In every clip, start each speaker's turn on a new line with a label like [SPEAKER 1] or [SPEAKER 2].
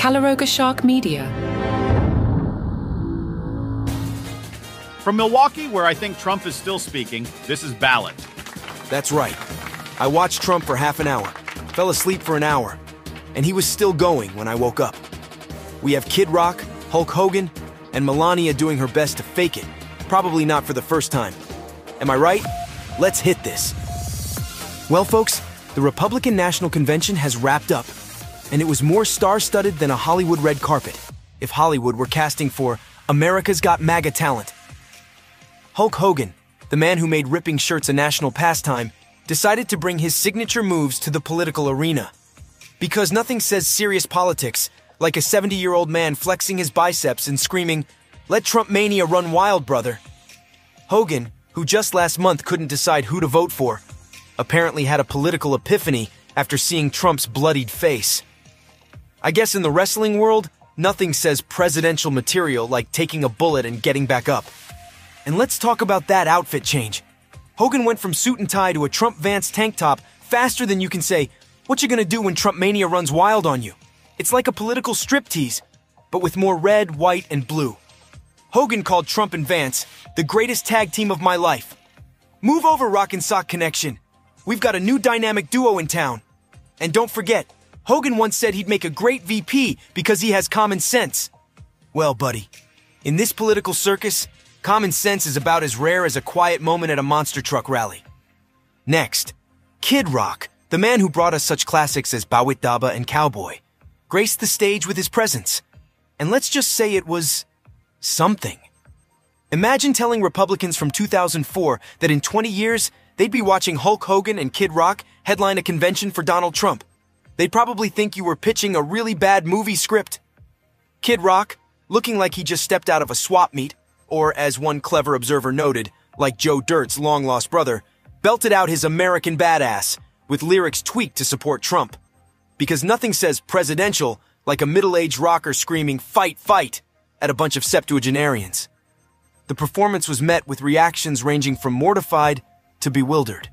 [SPEAKER 1] Calaroga Shark Media.
[SPEAKER 2] From Milwaukee, where I think Trump is still speaking, this is Ballot.
[SPEAKER 3] That's right. I watched Trump for half an hour, fell asleep for an hour, and he was still going when I woke up. We have Kid Rock, Hulk Hogan, and Melania doing her best to fake it, probably not for the first time. Am I right? Let's hit this. Well, folks, the Republican National Convention has wrapped up, and it was more star-studded than a Hollywood red carpet, if Hollywood were casting for America's Got MAGA Talent. Hulk Hogan, the man who made ripping shirts a national pastime, decided to bring his signature moves to the political arena. Because nothing says serious politics like a 70-year-old man flexing his biceps and screaming, "Let Trump mania run wild, brother." Hogan, who just last month couldn't decide who to vote for, apparently had a political epiphany after seeing Trump's bloodied face. I guess in the wrestling world, nothing says presidential material like taking a bullet and getting back up. And let's talk about that outfit change. Hogan went from suit and tie to a Trump Vance tank top faster than you can say, "What you gonna do when Trump mania runs wild on you?" It's like a political striptease, but with more red, white, and blue. Hogan called Trump and Vance the greatest tag team of my life. Move over, Rock and Sock Connection. We've got a new dynamic duo in town. And don't forget, Hogan once said he'd make a great VP because he has common sense. Well, buddy, in this political circus, common sense is about as rare as a quiet moment at a monster truck rally. Next, Kid Rock, the man who brought us such classics as Bawit Daba and Cowboy, graced the stage with his presence. And let's just say it was something. Imagine telling Republicans from 2004 that in 20 years, they'd be watching Hulk Hogan and Kid Rock headline a convention for Donald Trump. They'd probably think you were pitching a really bad movie script. Kid Rock, looking like he just stepped out of a swap meet, or as one clever observer noted, like Joe Dirt's long-lost brother, belted out his American badass, with lyrics tweaked to support Trump. Because nothing says presidential like a middle-aged rocker screaming, "Fight, fight," at a bunch of septuagenarians. The performance was met with reactions ranging from mortified to bewildered.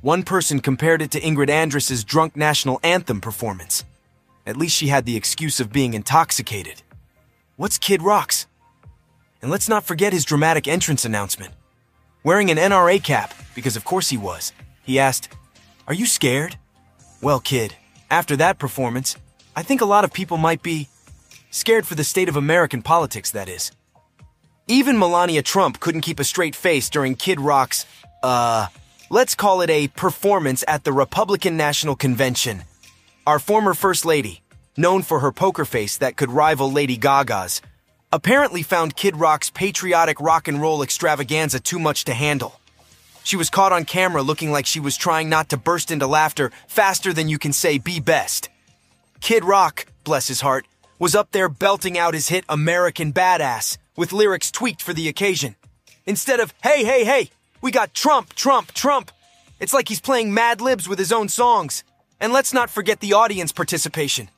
[SPEAKER 3] One person compared it to Ingrid Andress's drunk national anthem performance. At least she had the excuse of being intoxicated. What's Kid Rock's? And let's not forget his dramatic entrance announcement. Wearing an NRA cap, because of course he was, he asked, "Are you scared?" Well, kid, after that performance, I think a lot of people might be scared for the state of American politics, that is. Even Melania Trump couldn't keep a straight face during Kid Rock's, let's call it a performance at the Republican National Convention. Our former First Lady, known for her poker face that could rival Lady Gaga's, apparently found Kid Rock's patriotic rock and roll extravaganza too much to handle. She was caught on camera looking like she was trying not to burst into laughter faster than you can say "be best." Kid Rock, bless his heart, was up there belting out his hit American Badass with lyrics tweaked for the occasion. Instead of, "Hey, hey, hey, we got Trump, Trump, Trump," it's like he's playing Mad Libs with his own songs. And let's not forget the audience participation.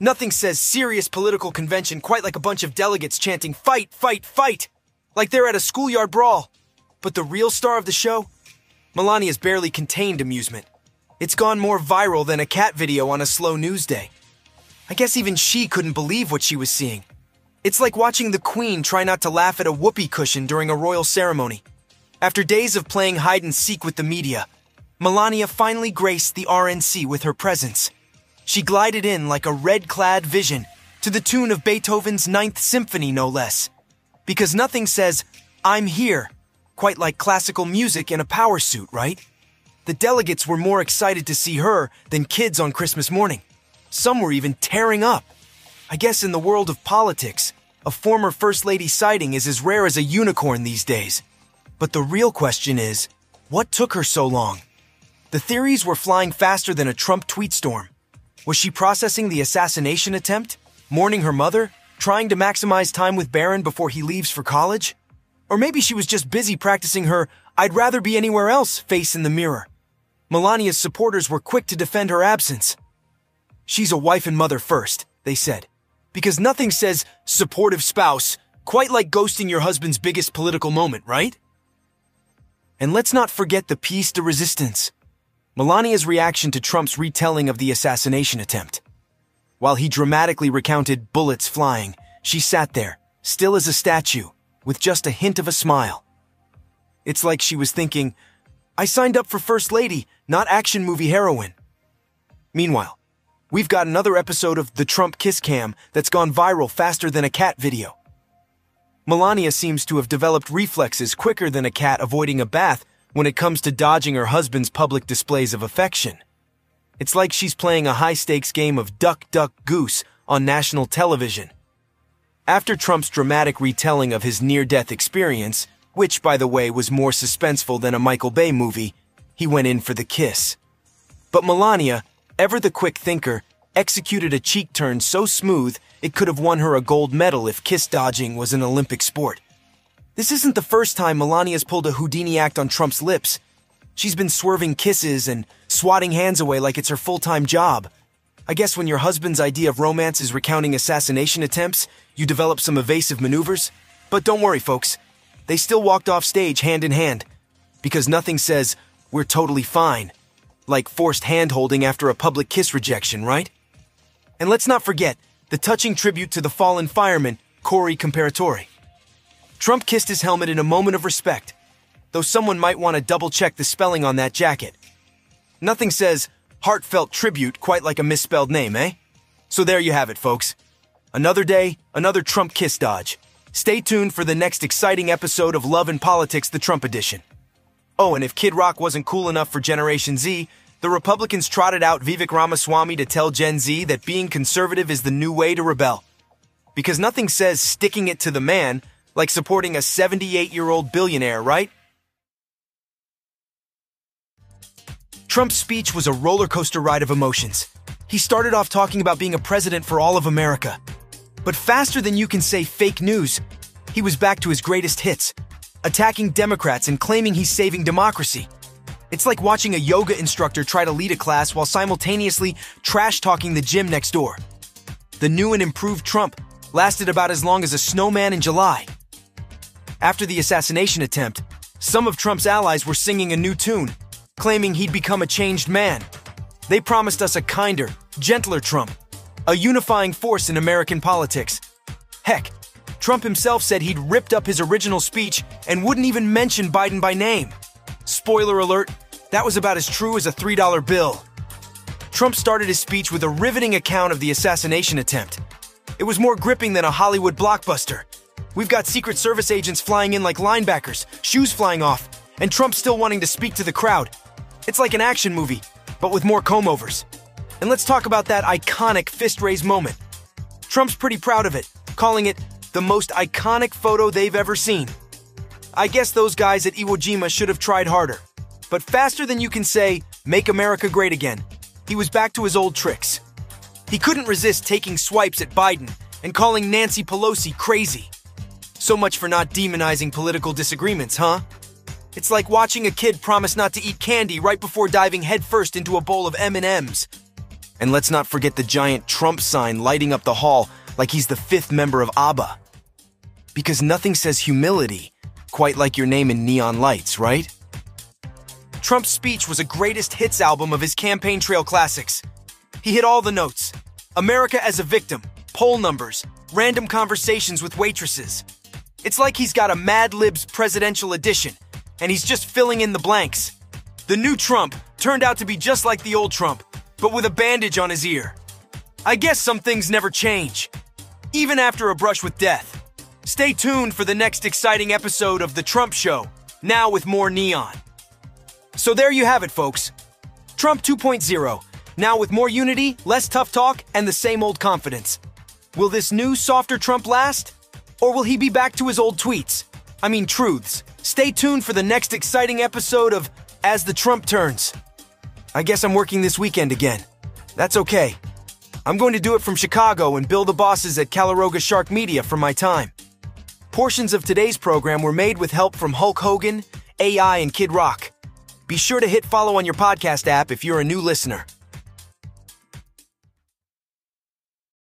[SPEAKER 3] Nothing says serious political convention quite like a bunch of delegates chanting "Fight, fight, fight," like they're at a schoolyard brawl. But the real star of the show? Melania's barely contained amusement. It's gone more viral than a cat video on a slow news day. I guess even she couldn't believe what she was seeing. It's like watching the Queen try not to laugh at a whoopee cushion during a royal ceremony. After days of playing hide-and-seek with the media, Melania finally graced the RNC with her presence. She glided in like a red-clad vision, to the tune of Beethoven's Ninth Symphony, no less. Because nothing says, "I'm here," quite like classical music in a power suit, right? The delegates were more excited to see her than kids on Christmas morning. Some were even tearing up. I guess in the world of politics, a former First Lady sighting is as rare as a unicorn these days. But the real question is, what took her so long? The theories were flying faster than a Trump tweet storm. Was she processing the assassination attempt? Mourning her mother? Trying to maximize time with Barron before he leaves for college? Or maybe she was just busy practicing her "I'd rather be anywhere else" face in the mirror. Melania's supporters were quick to defend her absence. She's a wife and mother first, they said, because nothing says supportive spouse quite like ghosting your husband's biggest political moment, right? And let's not forget the piece de resistance, Melania's reaction to Trump's retelling of the assassination attempt. While he dramatically recounted bullets flying, she sat there, still as a statue, with just a hint of a smile. It's like she was thinking, I signed up for First Lady, not action movie heroine. Meanwhile, we've got another episode of the Trump kiss cam that's gone viral faster than a cat video. Melania seems to have developed reflexes quicker than a cat avoiding a bath when it comes to dodging her husband's public displays of affection. It's like she's playing a high-stakes game of duck, duck, goose on national television. After Trump's dramatic retelling of his near-death experience, which, by the way, was more suspenseful than a Michael Bay movie, he went in for the kiss. But Melania, ever the quick thinker, executed a cheek turn so smooth it could have won her a gold medal if kiss dodging was an Olympic sport. This isn't the first time Melania's pulled a Houdini act on Trump's lips. She's been swerving kisses and swatting hands away like it's her full-time job. I guess when your husband's idea of romance is recounting assassination attempts, you develop some evasive maneuvers. But don't worry, folks. They still walked off stage hand in hand. Because nothing says, we're totally fine. Like forced hand-holding after a public kiss rejection, right? And let's not forget the touching tribute to the fallen fireman, Corey Comparatore. Trump kissed his helmet in a moment of respect, though someone might want to double-check the spelling on that jacket. Nothing says heartfelt tribute quite like a misspelled name, eh? So there you have it, folks. Another day, another Trump kiss dodge. Stay tuned for the next exciting episode of Love and Politics, the Trump edition. Oh, and if Kid Rock wasn't cool enough for Generation Z, the Republicans trotted out Vivek Ramaswamy to tell Gen Z that being conservative is the new way to rebel. Because nothing says sticking it to the man like supporting a 78-year-old billionaire, right? Trump's speech was a roller coaster ride of emotions. He started off talking about being a president for all of America. But faster than you can say fake news, he was back to his greatest hits, attacking Democrats and claiming he's saving democracy. It's like watching a yoga instructor try to lead a class while simultaneously trash-talking the gym next door. The new and improved Trump lasted about as long as a snowman in July. After the assassination attempt, some of Trump's allies were singing a new tune, claiming he'd become a changed man. They promised us a kinder, gentler Trump, a unifying force in American politics. Heck, Trump himself said he'd ripped up his original speech and wouldn't even mention Biden by name. Spoiler alert, that was about as true as a $3 bill. Trump started his speech with a riveting account of the assassination attempt. It was more gripping than a Hollywood blockbuster. We've got Secret Service agents flying in like linebackers, shoes flying off, and Trump still wanting to speak to the crowd. It's like an action movie, but with more comb-overs. And let's talk about that iconic fist-raise moment. Trump's pretty proud of it, calling it the most iconic photo they've ever seen. I guess those guys at Iwo Jima should have tried harder. But faster than you can say, "Make America Great Again," he was back to his old tricks. He couldn't resist taking swipes at Biden and calling Nancy Pelosi crazy. So much for not demonizing political disagreements, huh? It's like watching a kid promise not to eat candy right before diving headfirst into a bowl of M&Ms. And let's not forget the giant Trump sign lighting up the hall like he's the fifth member of ABBA. Because nothing says humility quite like your name in neon lights, right? Trump's speech was a greatest hits album of his campaign trail classics. He hit all the notes. America as a victim, poll numbers, random conversations with waitresses. It's like he's got a Mad Libs presidential edition, and he's just filling in the blanks. The new Trump turned out to be just like the old Trump, but with a bandage on his ear. I guess some things never change, even after a brush with death. Stay tuned for the next exciting episode of The Trump Show, now with more neon. So there you have it, folks. Trump 2.0, now with more unity, less tough talk, and the same old confidence. Will this new, softer Trump last? Or will he be back to his old tweets? I mean, truths. Stay tuned for the next exciting episode of As the Trump Turns. I guess I'm working this weekend again. That's okay. I'm going to do it from Chicago and bill the bosses at Calaroga Shark Media for my time. Portions of today's program were made with help from Hulk Hogan, AI, and Kid Rock. Be sure to hit follow on your podcast app if you're a new listener.